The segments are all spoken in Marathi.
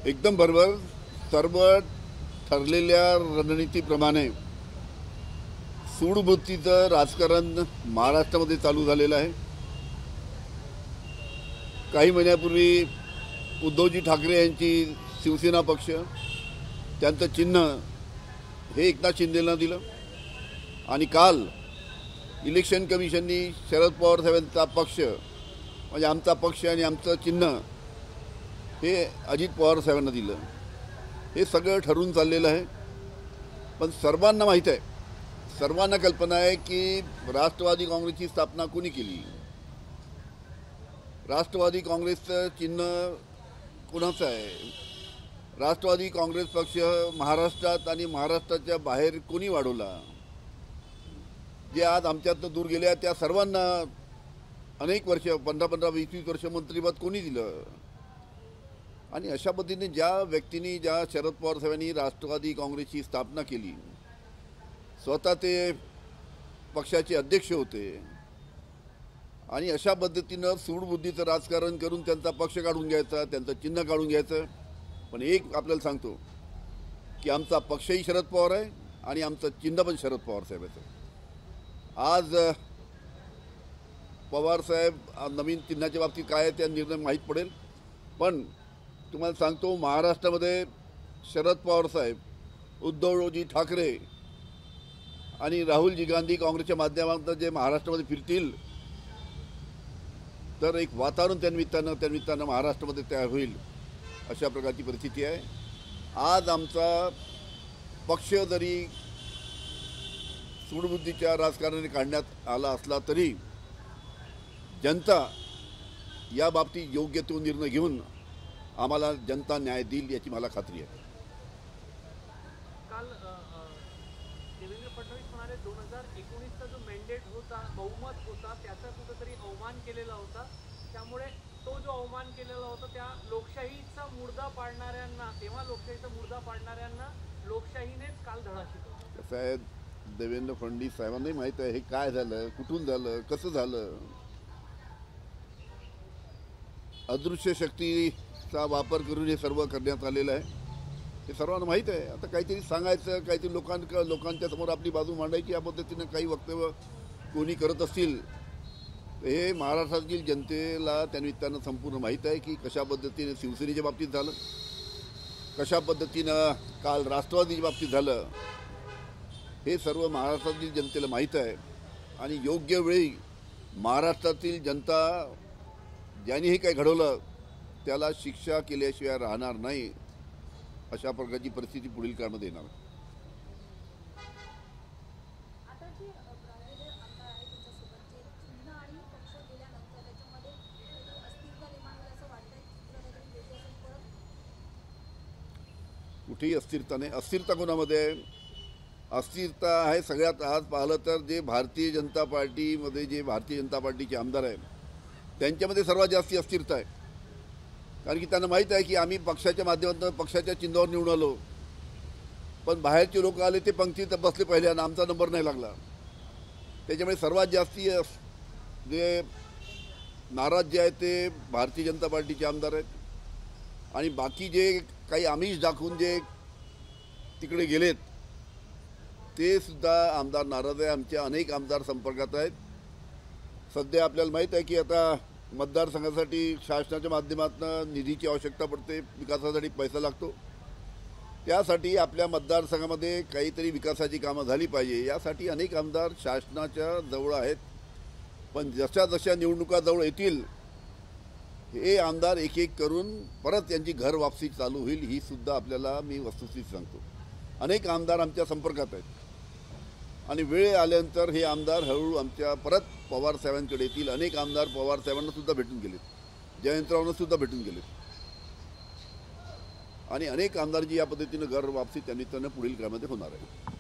एकदम बरोबर. सर्व ठरलेल्या रणनीतीप्रमाणे सूडबुद्धीचं राजकारण महाराष्ट्रामध्ये चालू झालेलं आहे. काही महिन्यापूर्वी उद्धवजी ठाकरे यांची शिवसेना पक्ष, त्यांचं चिन्ह हे एकनाथ शिंदेंना दिलं आणि काल इलेक्शन कमिशननी शरद पवार साहेबांचा पक्ष म्हणजे आमचा पक्ष आणि आमचं चिन्ह हे अजित पवार साहेबांना दिलं. हे सगळं ठरवून चाललेलं आहे. पण सर्वांना माहीत आहे, सर्वांना कल्पना आहे की राष्ट्रवादी काँग्रेसची स्थापना कोणी केली. राष्ट्रवादी काँग्रेसचं चिन्ह कुणाचं आहे. राष्ट्रवादी काँग्रेस पक्ष महाराष्ट्रात आणि महाराष्ट्राच्या बाहेर कोणी वाढवला. जे आज आमच्यातनं दूर गेले त्या सर्वांना अनेक वर्ष 15-15, 20-20 वर्ष मंत्रिपद कोणी दिलं. आणि अशा पद्धतीने ज्या व्यक्तींनी, ज्या शरद पवार साहेबांनी राष्ट्रवादी काँग्रेसची स्थापना केली, स्वतः ते पक्षाचे अध्यक्ष होते आणि अशा पद्धतीनं सूडबुद्धीचं राजकारण करून त्यांचा पक्ष काढून घ्यायचा, त्यांचं चिन्ह काढून घ्यायचं. पण एक आपल्याला सांगतो की आमचा पक्षही शरद पवार आहे आणि आमचं चिन्ह पण शरद पवार साहेबाचं. आज पवार साहेब नवीन चिन्हाच्या बाबतीत काय आहे त्या निर्णय माहीत पडेल. पण तुम्हाला सांगतो, महाराष्ट्रामध्ये शरद पवार साहेब, उद्धवजी ठाकरे आणि राहुलजी गांधी काँग्रेसच्या माध्यमातून जे महाराष्ट्रामध्ये फिरतील तर एक वातावरण त्यानिमित्तानं महाराष्ट्रामध्ये तयार होईल, अशा प्रकारची परिस्थिती आहे. आज आमचा पक्ष जरी सूडबुद्धीच्या राजकारणाने काढण्यात आला असला तरी जनता या बाबतीत योग्य तो निर्णय घेऊन आम्हाला जनता न्याय देईल याची मला खात्री आहे. काल देवेंद्र फडणवीस म्हणाले 2019चा जो मॅन्डेट होता, बहुमत होता, त्याचा कुठेतरी अवमान केलेला होता. त्यामुळे तो जो अवमान केलेला होता त्या लोकशाहीचा मुर्दा पाडणाऱ्यांना, तेव्हा लोकशाहीचा मुर्दा पाडणाऱ्यांना लोकशाहीनेच काल धडा शिकवला. कसं आहे, देवेंद्र फडणवीस साहेबांनाही माहीत आहे हे काय झालं, कुठून झालं, कसं झालं. अदृश्य शक्तीचा वापर करून हे सर्व करण्यात आलेलं आहे. हे सर्वांना माहीत आहे. आता काहीतरी सांगायचं, काहीतरी लोकांच्या समोर आपली बाजू मांडायची, या पद्धतीनं काही वक्तव्य कोणी करत असतील हे महाराष्ट्रातील जनतेला त्यानिमित्तानं संपूर्ण माहीत आहे की कशा पद्धतीने शिवसेनेच्या बाबतीत झालं, कशा पद्धतीनं काल राष्ट्रवादीच्या बाबतीत झालं. हे सर्व महाराष्ट्रातील जनतेला माहीत आहे आणि योग्य वेळी महाराष्ट्रातील जनता ज्यांनी हे काही घडवलं त्याला शिक्षा केल्याशिवाय राहणार नाही, अशा प्रकारची परिस्थिती पुढील काळामध्ये येणार. कुठेही अस्थिरता नाही. अस्थिरता कोणामध्ये आहे? अस्थिरता आहे सगळ्यात आज पाहिलं तर जे भारतीय जनता पार्टीमध्ये जे भारतीय जनता पार्टीचे आमदार आहेत त्यांच्यामध्ये सर्वात जास्त अस्थिरता आहे. कारण की त्यांना माहीत आहे की आम्ही पक्षाच्या माध्यमातून पक्षाच्या चिन्हावर निवडून आलो, पण बाहेरचे लोक आले ते पंक्तीत बसले पहिले आणि आमचा नंबर नाही लागला. त्याच्यामुळे सर्वात जास्ती जे नाराज जे आहेत ते भारतीय जनता पार्टीचे आमदार आहेत आणि बाकी जे काही आमिष दाखवून जे तिकडे गेलेत ते सुद्धा आमदार नाराज आहे. आमचे अनेक आमदार संपर्कात आहेत. सध्या आपल्याला माहीत आहे की आता मतदारसंघासाठी शासनाच्या माध्यमातून निधीची आवश्यकता पडते, विकासासाठी पैसा लागतो. त्यासाठी आपल्या मतदारसंघामध्ये काहीतरी विकासाची कामं झाली पाहिजे यासाठी अनेक आमदार शासनाच्या जवळ आहेत. पण जशा जशा निवडणुका जवळ येतील हे आमदार एक एक करून परत त्यांची घर वापसी चालू होईल, ही सुद्धा आपल्याला मी वस्तुस्थिती सांगतो. अनेक आमदार आमच्या संपर्कात आहेत आणि वेळ आल्यानंतर हे आमदार हळूहळू आमच्या परत पवार साहेबांकडे येतील. अनेक आमदार पवार साहेबांना सुद्धा भेटून गेलेत, जयंतरावांना सुद्धा भेटून गेलेत आणि अनेक आमदारची या पद्धतीनं घर वापसी त्यांनी पुढील काळामध्ये होणार आहे.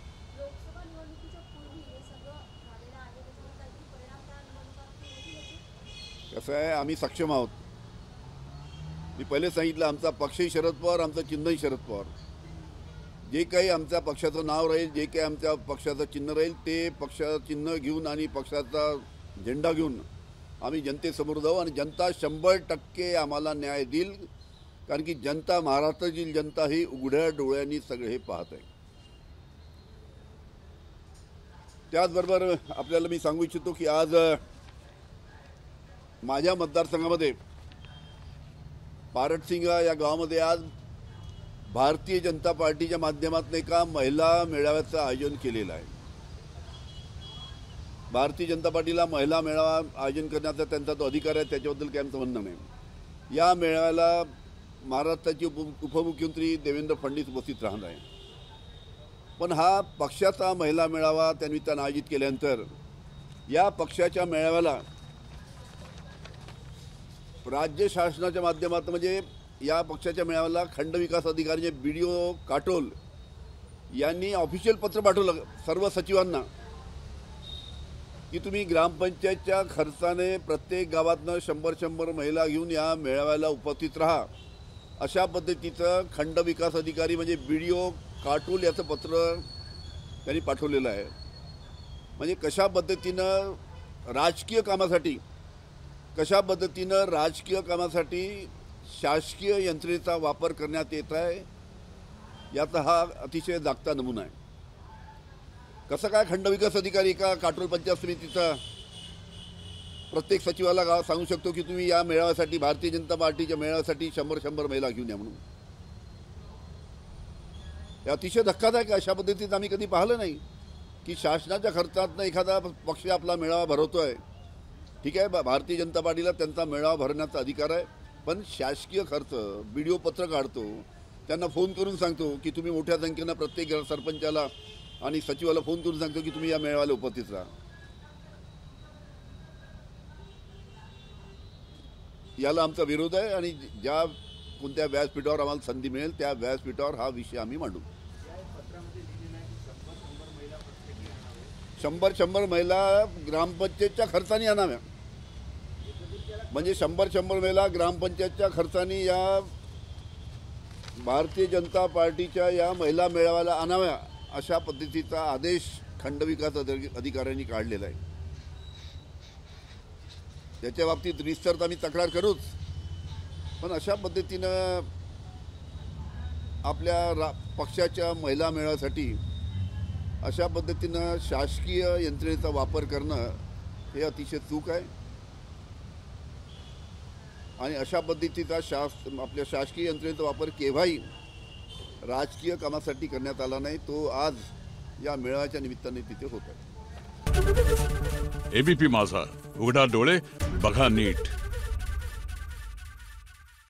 कसं आहे, आम्ही सक्षम आहोत. मी पहिले सांगितलं आमचा पक्षही शरद पवार, आमचं चिन्हही शरद पवार. जे काही आमच्या पक्षाचं नाव राहील, जे काही आमच्या पक्षाचं चिन्ह राहील ते पक्षाचं चिन्ह घेऊन आणि पक्षाचा झेंडा घेऊन आम्ही जनतेसमोर जाऊ आणि जनता 100% आम्हाला न्याय देईल कारण की जनता, महाराष्ट्राची जनता ही उघड्या डोळ्यांनी सगळे हे पाहत आहे. त्याचबरोबर आपल्याला मी सांगू इच्छितो की आज माझ्या मतदारसंघामध्ये पारटसिंगा या गावामध्ये आज भारतीय जनता पार्टीच्या माध्यमातून एका महिला मेळाव्याचं आयोजन केलेलं आहे. भारतीय जनता पार्टीला महिला मेळावा आयोजन करण्याचा त्यांचा तो अधिकार आहे, त्याच्याबद्दल काही आमचं म्हणणं नाही. या मेळाव्याला महाराष्ट्राचे उपमुख्यमंत्री देवेंद्र फडणवीस उपस्थित राहणार आहे. पण हा पक्षाचा महिला मेळावा त्यानिमित्तानं आयोजित केल्यानंतर या पक्षाच्या मेळाव्याला राज्य शासनाच्या माध्यमातून म्हणजे या पक्षाच्या मेळाव्याला खंडविकास अधिकारी BDO काटोल यांनी ऑफिशियल पत्र पाठवलं सर्व सचिवांना की तुम्ही ग्रामपंचायतच्या खर्चाने प्रत्येक गावातनं 100 महिला घेऊन या मेळाव्याला उपस्थित राहा, अशा पद्धतीचं खंडविकास अधिकारी म्हणजे BDO काटोल याचं पत्र त्यांनी पाठवलेलं आहे. म्हणजे कशा पद्धतीनं राजकीय कामासाठी शासकीय यंत्रणेचा वापर करण्यात येत आहे याचा हा अतिशय जागता नमुना आहे. कसं काय खंडविकास अधिकारी का काटोल पंचायत समितीचा प्रत्येक सचिवाला सांगू शकतो की तुम्ही या मेळाव्यासाठी, भारतीय जनता पार्टीच्या मेळाव्यासाठी 100 महिला घेऊन या म्हणून? हे अतिशय धक्कादायक. अशा पद्धतीत आम्ही कधी पाहिलं नाही की शासनाच्या खर्चातनं एखादा पक्ष आपला मेळावा भरवतोय. ठीक आहे, भारतीय जनता पार्टीला त्यांचा मेळावा भरण्याचा अधिकार आहे, पण शासकीय खर्च BDO पत्र काढतो, त्यांना फोन करून सांगतो की तुम्ही मोठ्या संख्येनं प्रत्येक सरपंचाला आणि सचिवाला फोन करून सांगतो की तुम्ही या मेळाव्याला उपस्थित राहा. याला आमचा विरोध आहे आणि ज्या कोणत्या व्यासपीठावर आम्हाला संधी मिळेल त्या व्यासपीठावर हा विषय आम्ही मांडू. 100 महिला ग्रामपंचायतच्या खर्चाने आणाव्या, म्हणजे 100 महिला ग्रामपंचायतच्या खर्चाने या भारतीय जनता पार्टीच्या या महिला मेळाव्याला आणाव्या, अशा पद्धतीचा आदेश खंडविकास अधिकाऱ्यांनी काढलेला आहे. त्याच्या बाबतीत रितसर आम्ही तक्रार करूच, पण अशा पद्धतीनं आपल्या पक्षाच्या महिला मेळाव्यासाठी अशा पद्धतीनं शासकीय यंत्रणेचा वापर करणं हे अतिशय चूक आहे. आणि अशा पद्धतीचा आपल्या शासकीय यंत्रणेचा वापर केव्हाही राजकीय कामासाठी करण्यात आला नाही. तो आज या मेळाव्याच्या निमित्ताने तिथे होत आहे. ABP माझा, उघडा डोळे बघा नीट.